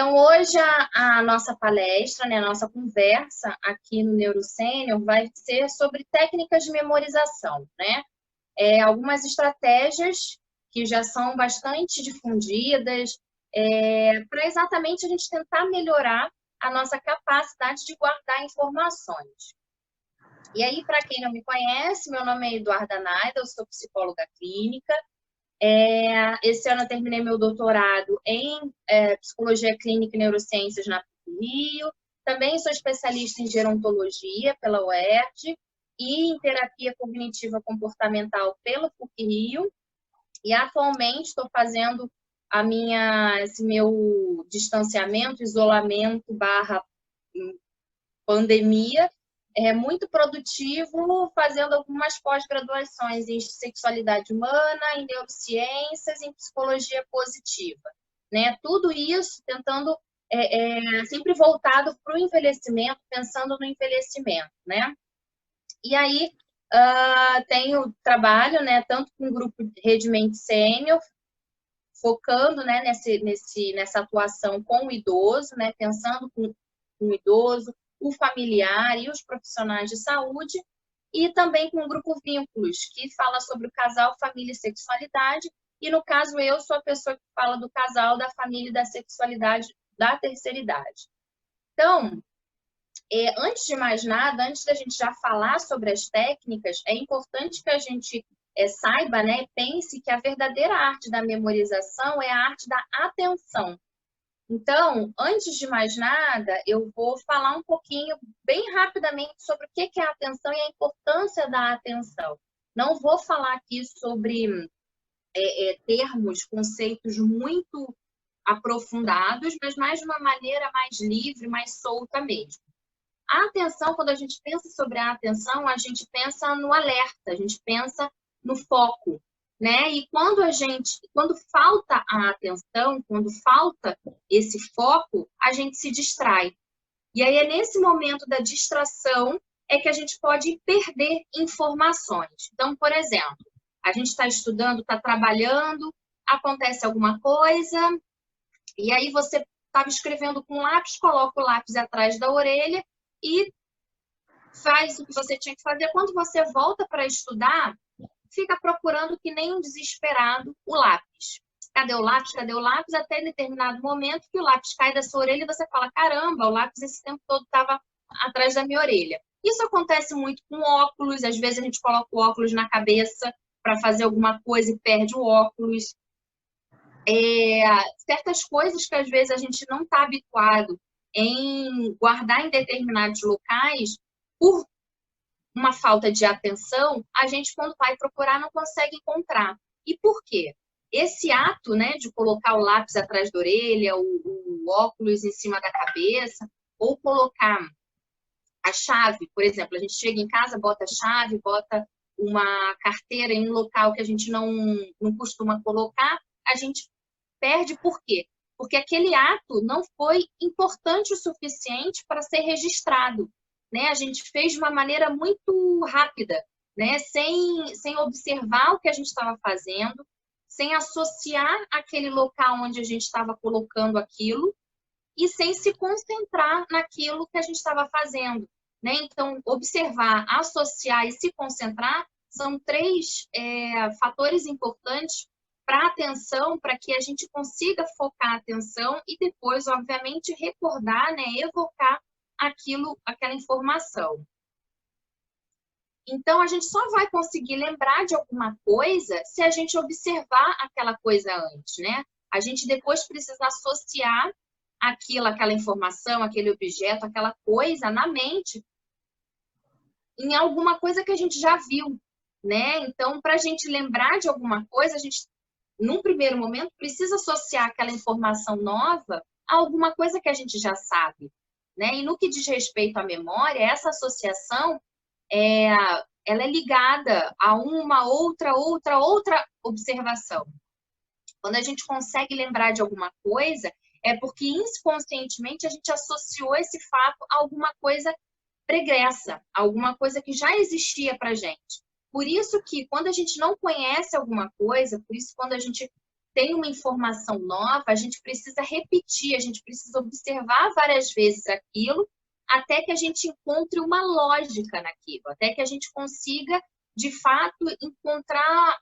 Então, hoje a nossa palestra, né, a nossa conversa aqui no NeuroSênior vai ser sobre técnicas de memorização, né? Algumas estratégias que já são bastante difundidas, para exatamente a gente tentar melhorar a nossa capacidade de guardar informações. E aí, para quem não me conhece, meu nome é Eduarda Naida, eu sou psicóloga clínica. Esse ano eu terminei meu doutorado em Psicologia Clínica e Neurociências na PUC-Rio. Também sou especialista em gerontologia pela UERJ e em terapia cognitiva comportamental pela PUC-Rio. E atualmente estou fazendo esse meu distanciamento, isolamento / pandemia, muito produtivo, fazendo algumas pós-graduações em sexualidade humana, em neurociências, em psicologia positiva, né? Tudo isso tentando sempre voltado para o envelhecimento, pensando no envelhecimento, né? E aí tenho trabalho, né, tanto com o grupo Rede Mente Sênior, focando, né, nessa atuação com o idoso, né, pensando com o idoso, o familiar e os profissionais de saúde, e também com o grupo Vínculos, que fala sobre o casal, família e sexualidade, e no caso eu sou a pessoa que fala do casal, da família e da sexualidade da terceira idade. Então, antes de mais nada, antes da gente já falar sobre as técnicas, é importante que a gente saiba, né, pense que a verdadeira arte da memorização é a arte da atenção. Então, antes de mais nada, eu vou falar um pouquinho, bem rapidamente, sobre o que é a atenção e a importância da atenção. Não vou falar aqui sobre termos, conceitos muito aprofundados, mas mais de uma maneira mais livre, mais solta mesmo. A atenção, quando a gente pensa sobre a atenção, a gente pensa no alerta, a gente pensa no foco, né? E quando falta a atenção, quando falta esse foco, a gente se distrai. E aí é nesse momento da distração que a gente pode perder informações. Então, por exemplo, a gente está estudando, está trabalhando, acontece alguma coisa, e aí você estava escrevendo com lápis, coloca o lápis atrás da orelha e faz o que você tinha que fazer. Quando você volta para estudar, fica procurando que nem um desesperado o lápis. Cadê o lápis? Cadê o lápis? Até determinado momento que o lápis cai da sua orelha e você fala, caramba, o lápis esse tempo todo estava atrás da minha orelha. Isso acontece muito com óculos. Às vezes a gente coloca o óculos na cabeça para fazer alguma coisa e perde o óculos. Certas coisas que às vezes a gente não está habituado em guardar em determinados locais, por uma falta de atenção, a gente, quando vai procurar, não consegue encontrar. E por quê? Esse ato, né, de colocar o lápis atrás da orelha, o óculos em cima da cabeça, ou colocar a chave, por exemplo, a gente chega em casa, bota a chave, bota uma carteira em um local que a gente não costuma colocar, a gente perde. Por quê? Porque aquele ato não foi importante o suficiente para ser registrado, né? A gente fez de uma maneira muito rápida, né? Sem observar o que a gente estava fazendo, sem associar aquele local onde a gente estava colocando aquilo e sem se concentrar naquilo que a gente estava fazendo, né? Então, observar, associar e se concentrar são três fatores importantes para a atenção, para que a gente consiga focar a atenção e depois, obviamente, recordar, né, evocar aquela informação. Então, a gente só vai conseguir lembrar de alguma coisa se a gente observar aquela coisa antes, né? A gente depois precisa associar aquela informação, aquele objeto, aquela coisa na mente em alguma coisa que a gente já viu, né? Então, para a gente lembrar de alguma coisa, a gente, num primeiro momento, precisa associar aquela informação nova a alguma coisa que a gente já sabe, né? E no que diz respeito à memória, essa associação ela é ligada a uma outra observação. Quando a gente consegue lembrar de alguma coisa, é porque inconscientemente a gente associou esse fato a alguma coisa pregressa, alguma coisa que já existia para a gente. Por isso que quando a gente não conhece alguma coisa, por isso quando a gente tem uma informação nova, a gente precisa repetir, a gente precisa observar várias vezes aquilo, até que a gente encontre uma lógica naquilo, até que a gente consiga, de fato, encontrar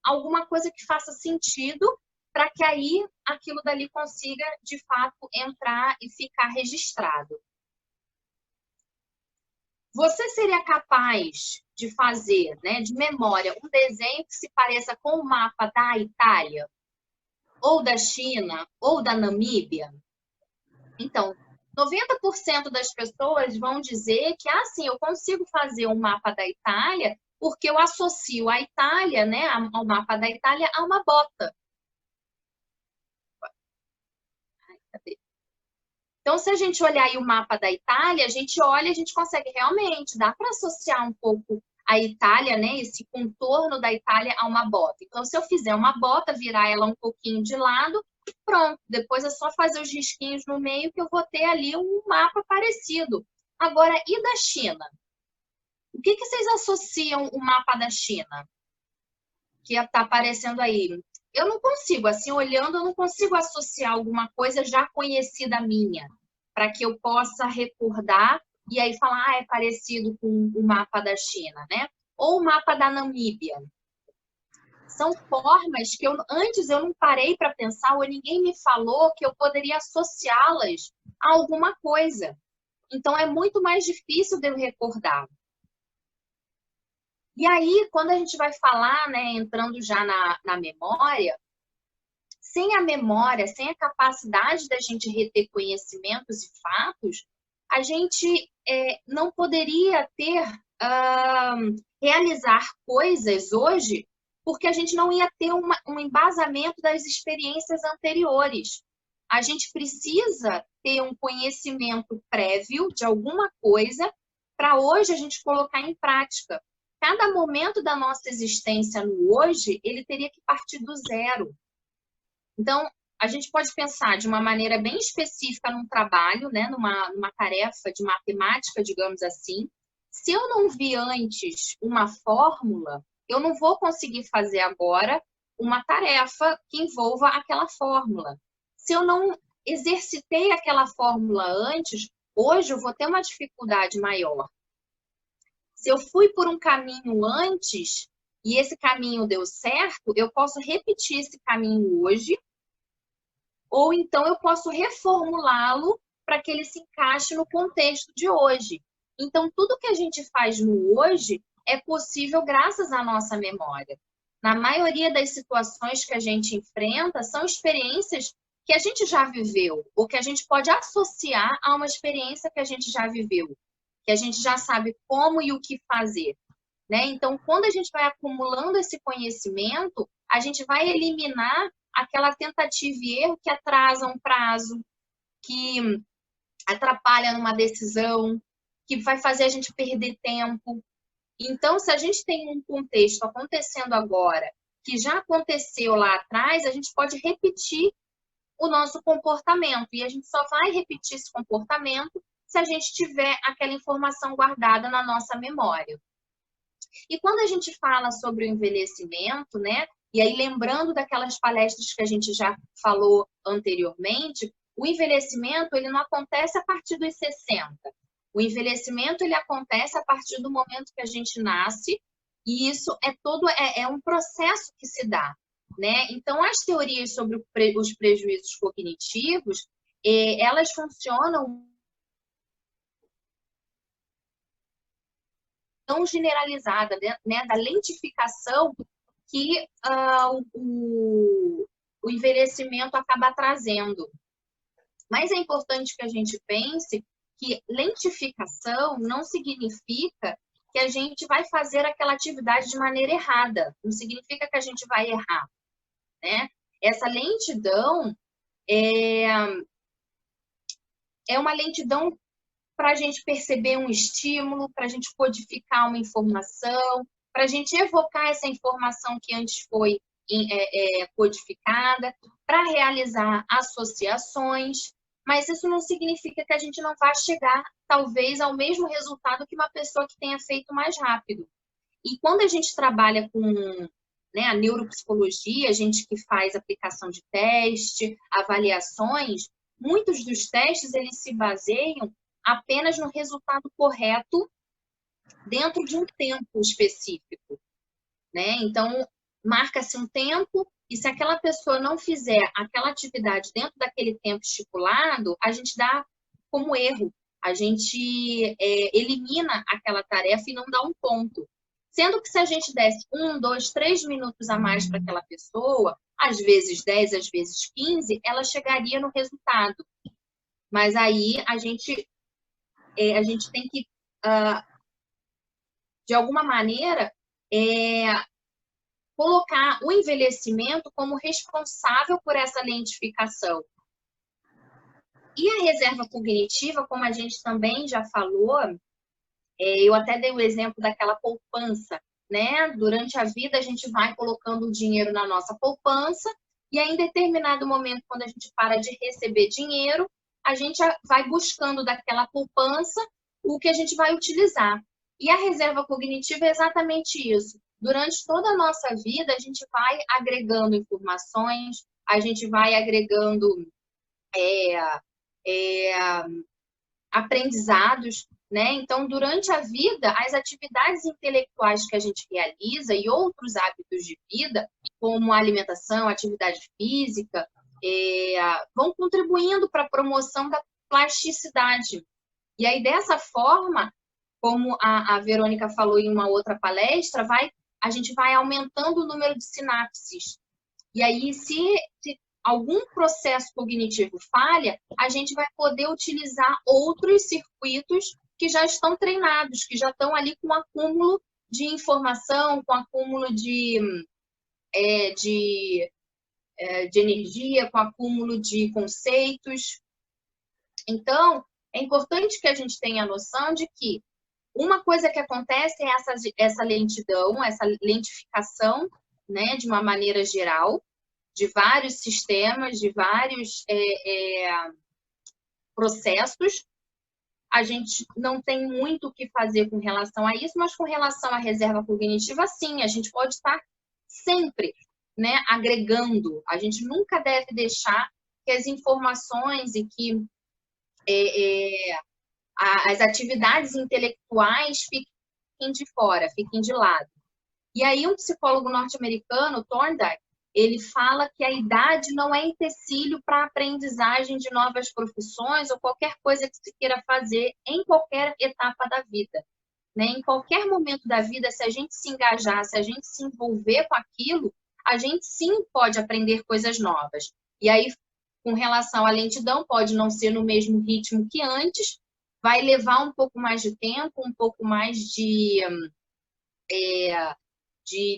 alguma coisa que faça sentido para que aí aquilo dali consiga, de fato, entrar e ficar registrado. Você seria capaz de fazer, né, de memória, um desenho que se pareça com o mapa da Itália, ou da China, ou da Namíbia? Então, 90% das pessoas vão dizer que, sim, eu consigo fazer um mapa da Itália porque eu associo a Itália, né, ao mapa da Itália, a uma bota. Então, se a gente olhar aí o mapa da Itália, a gente olha, a gente consegue realmente, dá para associar um pouco a Itália, né, esse contorno da Itália a uma bota. Então, se eu fizer uma bota, virar ela um pouquinho de lado, pronto. Depois é só fazer os risquinhos no meio que eu vou ter ali um mapa parecido. Agora, e da China? O que vocês associam o mapa da China? Que está aparecendo aí. Eu não consigo, assim, olhando, eu não consigo associar alguma coisa já conhecida minha, para que eu possa recordar e aí falar, é parecido com o mapa da China, né? Ou o mapa da Namíbia. São formas que antes eu não parei para pensar, ou ninguém me falou que eu poderia associá-las a alguma coisa. Então, é muito mais difícil de eu recordar. E aí, quando a gente vai falar, né, entrando já na memória, sem a memória, sem a capacidade da gente reter conhecimentos e fatos, a gente não poderia realizar coisas hoje, porque a gente não ia ter um embasamento das experiências anteriores. A gente precisa ter um conhecimento prévio de alguma coisa para hoje a gente colocar em prática. Cada momento da nossa existência no hoje, ele teria que partir do zero. Então, a gente pode pensar de uma maneira bem específica num trabalho, né, numa tarefa de matemática, digamos assim. Se eu não vi antes uma fórmula, eu não vou conseguir fazer agora uma tarefa que envolva aquela fórmula. Se eu não exercitei aquela fórmula antes, hoje eu vou ter uma dificuldade maior. Se eu fui por um caminho antes e esse caminho deu certo, eu posso repetir esse caminho hoje, ou então eu posso reformulá-lo para que ele se encaixe no contexto de hoje. Então, tudo que a gente faz no hoje é possível graças à nossa memória. Na maioria das situações que a gente enfrenta, são experiências que a gente já viveu, ou que a gente pode associar a uma experiência que a gente já viveu, que a gente já sabe como e o que fazer, né? Então, quando a gente vai acumulando esse conhecimento, a gente vai eliminar aquela tentativa e erro que atrasa um prazo, que atrapalha numa decisão, que vai fazer a gente perder tempo. Então, se a gente tem um contexto acontecendo agora, que já aconteceu lá atrás, a gente pode repetir o nosso comportamento. E a gente só vai repetir esse comportamento se a gente tiver aquela informação guardada na nossa memória. E quando a gente fala sobre o envelhecimento, né? E aí lembrando daquelas palestras que a gente já falou anteriormente, o envelhecimento ele não acontece a partir dos 60. O envelhecimento ele acontece a partir do momento que a gente nasce, e isso é um processo que se dá, né? Então as teorias sobre os prejuízos cognitivos, elas funcionam tão generalizada, né, da lentificação que o envelhecimento acaba trazendo. Mas é importante que a gente pense que lentificação não significa que a gente vai fazer aquela atividade de maneira errada, não significa que a gente vai errar, né? Essa lentidão é uma lentidão para a gente perceber um estímulo, para a gente codificar uma informação, para a gente evocar essa informação que antes foi codificada, para realizar associações, mas isso não significa que a gente não vá chegar, talvez, ao mesmo resultado que uma pessoa que tenha feito mais rápido. E quando a gente trabalha com né, a neuropsicologia, a gente que faz aplicação de teste, avaliações, muitos dos testes eles se baseiam apenas no resultado correto dentro de um tempo específico, né? Então, marca-se um tempo e se aquela pessoa não fizer aquela atividade dentro daquele tempo estipulado, a gente dá como erro. A gente elimina aquela tarefa e não dá um ponto. Sendo que se a gente desse 1, 2, 3 minutos a mais para aquela pessoa, às vezes 10, às vezes 15, ela chegaria no resultado. Mas aí a gente tem que, de alguma maneira, colocar o envelhecimento como responsável por essa lentificação. E a reserva cognitiva, como a gente também já falou, eu até dei o exemplo daquela poupança, né? Durante a vida, a gente vai colocando o dinheiro na nossa poupança e aí, em determinado momento, quando a gente para de receber dinheiro, a gente vai buscando daquela poupança o que a gente vai utilizar. E a reserva cognitiva é exatamente isso. Durante toda a nossa vida, a gente vai agregando informações, a gente vai agregando aprendizados, né? Então, durante a vida, as atividades intelectuais que a gente realiza e outros hábitos de vida, como a alimentação, atividade física, vão contribuindo para a promoção da plasticidade. E aí, dessa forma, como a Verônica falou em uma outra palestra, a gente vai aumentando o número de sinapses. E aí, se algum processo cognitivo falha, a gente vai poder utilizar outros circuitos que já estão treinados, que já estão ali com acúmulo de informação, com acúmulo de energia, com acúmulo de conceitos. Então, é importante que a gente tenha a noção de que uma coisa que acontece é essa lentidão, essa lentificação, né, de uma maneira geral, de vários sistemas, de vários processos. A gente não tem muito o que fazer com relação a isso, mas com relação à reserva cognitiva, sim, a gente pode estar sempre, né, agregando. A gente nunca deve deixar que as informações e que as atividades intelectuais fiquem de fora, fiquem de lado. E aí um psicólogo norte-americano, Thorndike, ele fala que a idade não é empecilho para a aprendizagem de novas profissões ou qualquer coisa que se queira fazer em qualquer etapa da vida, né? Em qualquer momento da vida, se a gente se engajar, se a gente se envolver com aquilo, a gente sim pode aprender coisas novas. E aí, com relação à lentidão, pode não ser no mesmo ritmo que antes, vai levar um pouco mais de tempo, um pouco mais de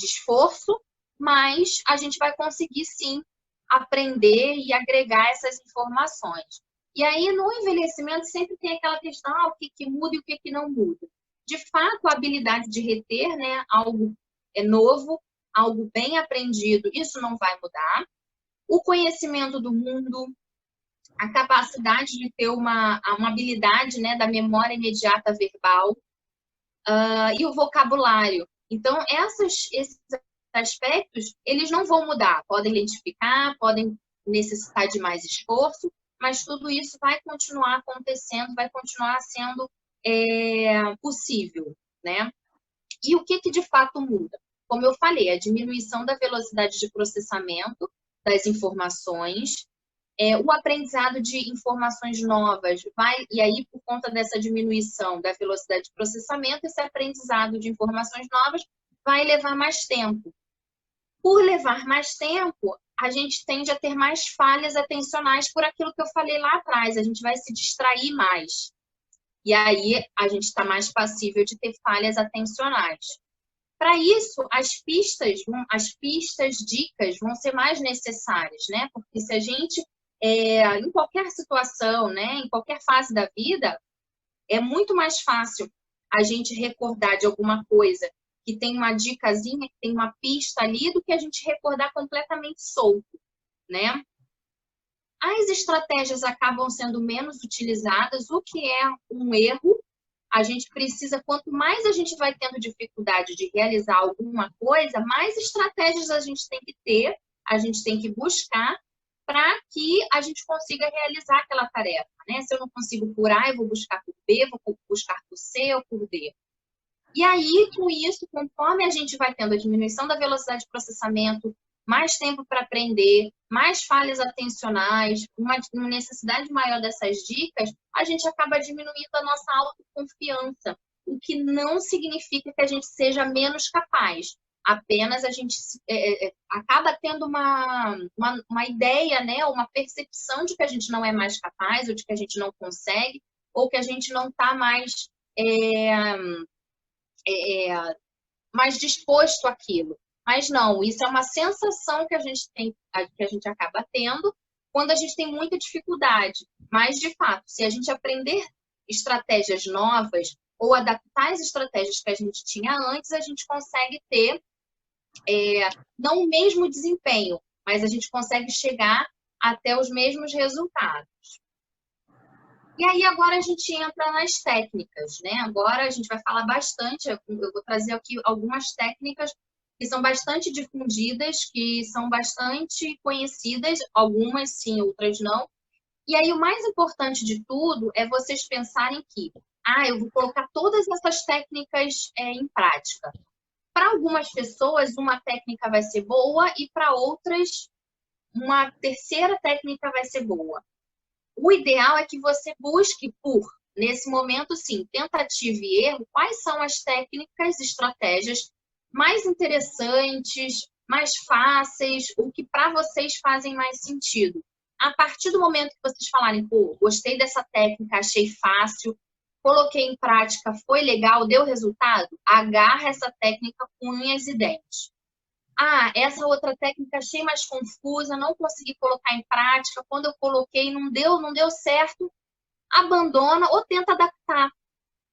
esforço, mas a gente vai conseguir, sim, aprender e agregar essas informações. E aí, no envelhecimento, sempre tem aquela questão, o que muda e o que não muda. De fato, a habilidade de reter, né, algo novo, algo bem aprendido, isso não vai mudar. O conhecimento do mundo, a capacidade de ter uma habilidade, né, da memória imediata verbal, e o vocabulário. Então, esses aspectos, eles não vão mudar. Podem identificar, podem necessitar de mais esforço, mas tudo isso vai continuar acontecendo, vai continuar sendo possível, né? E o que de fato muda? Como eu falei, a diminuição da velocidade de processamento das informações, o aprendizado de informações novas e aí por conta dessa diminuição da velocidade de processamento, esse aprendizado de informações novas vai levar mais tempo. Por levar mais tempo, a gente tende a ter mais falhas atencionais por aquilo que eu falei lá atrás, a gente vai se distrair mais. E aí a gente está mais passível de ter falhas atencionais. Para isso, as pistas, dicas vão ser mais necessárias, né? Porque se a gente em qualquer situação, né, em qualquer fase da vida, é muito mais fácil a gente recordar de alguma coisa que tem uma dicasinha, que tem uma pista ali, do que a gente recordar completamente solto, né? As estratégias acabam sendo menos utilizadas, o que é um erro, a gente precisa, quanto mais a gente vai tendo dificuldade de realizar alguma coisa, mais estratégias a gente tem que ter, a gente tem que buscar para que a gente consiga realizar aquela tarefa, né? Se eu não consigo por A, eu vou buscar por B, vou buscar por C ou por D. E aí, com isso, conforme a gente vai tendo a diminuição da velocidade de processamento, mais tempo para aprender, mais falhas atencionais, uma necessidade maior dessas dicas, a gente acaba diminuindo a nossa autoconfiança, o que não significa que a gente seja menos capaz. Apenas a gente acaba tendo uma ideia, né, uma percepção de que a gente não é mais capaz, ou de que a gente não consegue, ou que a gente não está mais disposto àquilo. Mas não, isso é uma sensação que a gente tem, que a gente acaba tendo quando a gente tem muita dificuldade. Mas, de fato, se a gente aprender estratégias novas ou adaptar as estratégias que a gente tinha antes, a gente consegue ter não o mesmo desempenho, mas a gente consegue chegar até os mesmos resultados. E aí agora a gente entra nas técnicas, né? Agora a gente vai falar bastante, eu vou trazer aqui algumas técnicas que são bastante difundidas, que são bastante conhecidas, algumas sim, outras não. E aí o mais importante de tudo é vocês pensarem que, eu vou colocar todas essas técnicas em prática. Para algumas pessoas, uma técnica vai ser boa e para outras, uma terceira técnica vai ser boa. O ideal é que você busque nesse momento, sim, tentativa e erro, quais são as técnicas, estratégias mais interessantes, mais fáceis, o que para vocês fazem mais sentido. A partir do momento que vocês falarem, gostei dessa técnica, achei fácil, coloquei em prática, foi legal, deu resultado, agarra essa técnica com unhas e dentes. Essa outra técnica achei mais confusa, não consegui colocar em prática, quando eu coloquei não deu certo, abandona ou tenta adaptar,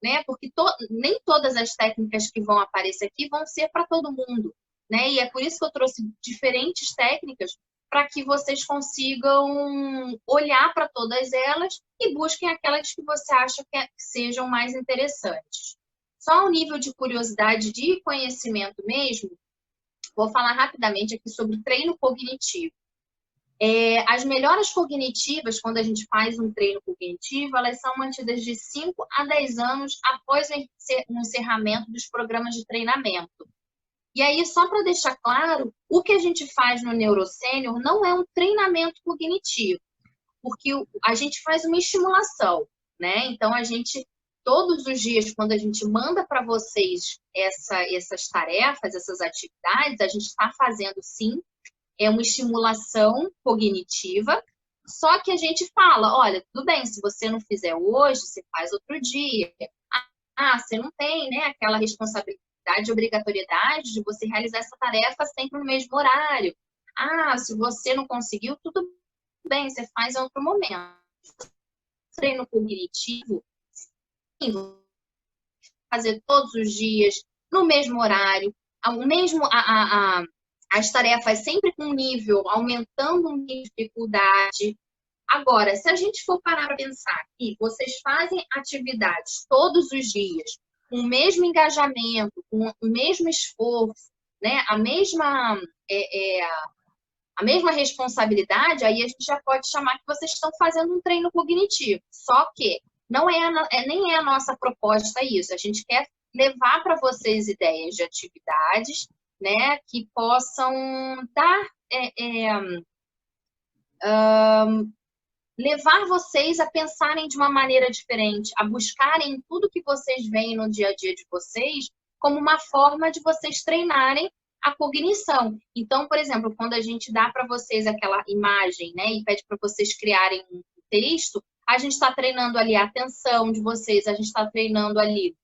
né? Porque nem todas as técnicas que vão aparecer aqui vão ser para todo mundo, né? E é por isso que eu trouxe diferentes técnicas para que vocês consigam olhar para todas elas e busquem aquelas que você acha que sejam mais interessantes. Só ao nível de curiosidade de conhecimento mesmo, vou falar rapidamente aqui sobre treino cognitivo. As melhoras cognitivas, quando a gente faz um treino cognitivo, elas são mantidas de 5 a 10 anos após o encerramento dos programas de treinamento. E aí, só para deixar claro, o que a gente faz no NeuroSênior não é um treinamento cognitivo, porque a gente faz uma estimulação, né? Então, todos os dias, quando a gente manda para vocês essas tarefas, essas atividades, a gente está fazendo, sim, uma estimulação cognitiva, só que a gente fala, olha, tudo bem, se você não fizer hoje, você faz outro dia. Você não tem, né, aquela responsabilidade, obrigatoriedade de você realizar essa tarefa sempre no mesmo horário. Se você não conseguiu, tudo bem, você faz em outro momento. Treino cognitivo, fazer todos os dias, no mesmo horário, as tarefas sempre com nível, aumentando o nível de dificuldade. Agora, se a gente for parar para pensar que vocês fazem atividades todos os dias, com o mesmo engajamento, com o mesmo esforço, né, a mesma responsabilidade, aí a gente já pode chamar que vocês estão fazendo um treino cognitivo. Só que nem é a nossa proposta isso. A gente quer levar para vocês ideias de atividades, né, que possam levar vocês a pensarem de uma maneira diferente, a buscarem tudo que vocês veem no dia a dia de vocês como uma forma de vocês treinarem a cognição. Então, por exemplo, quando a gente dá para vocês aquela imagem, né, e pede para vocês criarem um texto, a gente está treinando ali a atenção de vocês, a gente está treinando ali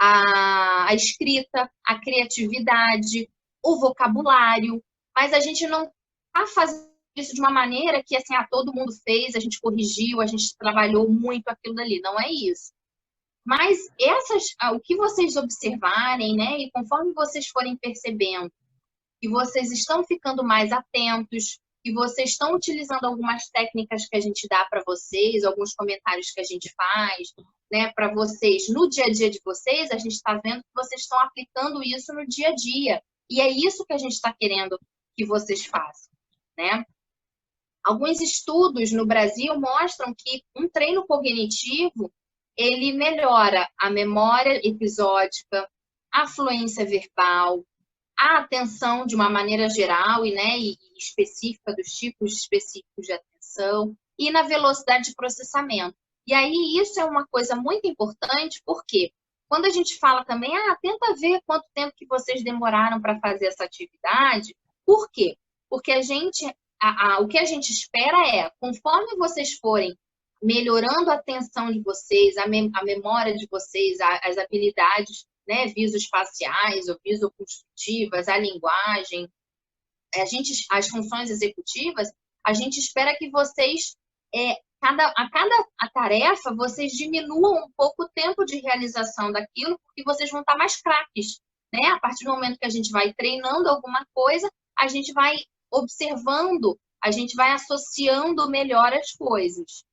a escrita, a criatividade, o vocabulário, mas a gente não está fazendo isso de uma maneira que assim, todo mundo fez, a gente corrigiu, a gente trabalhou muito aquilo dali, não é isso. Mas o que vocês observarem, né, e conforme vocês forem percebendo que vocês estão ficando mais atentos, que vocês estão utilizando algumas técnicas que a gente dá para vocês, alguns comentários que a gente faz, né, para vocês no dia a dia de vocês, a gente está vendo que vocês estão aplicando isso no dia a dia. E é isso que a gente está querendo que vocês façam, né? Alguns estudos no Brasil mostram que um treino cognitivo, ele melhora a memória episódica, a fluência verbal, a atenção de uma maneira geral e específica, dos tipos específicos de atenção, e na velocidade de processamento. E aí isso é uma coisa muito importante, porque quando a gente fala também, tenta ver quanto tempo que vocês demoraram para fazer essa atividade. Por quê? Porque o que a gente espera é, conforme vocês forem melhorando a atenção de vocês, a memória de vocês, as habilidades, né, visoespaciais ou visoconstrutivas, a linguagem, as funções executivas, a gente espera que vocês, a cada tarefa, vocês diminuam um pouco o tempo de realização daquilo, porque vocês vão estar mais craques, né? A partir do momento que a gente vai treinando alguma coisa, a gente vai observando, a gente vai associando melhor as coisas.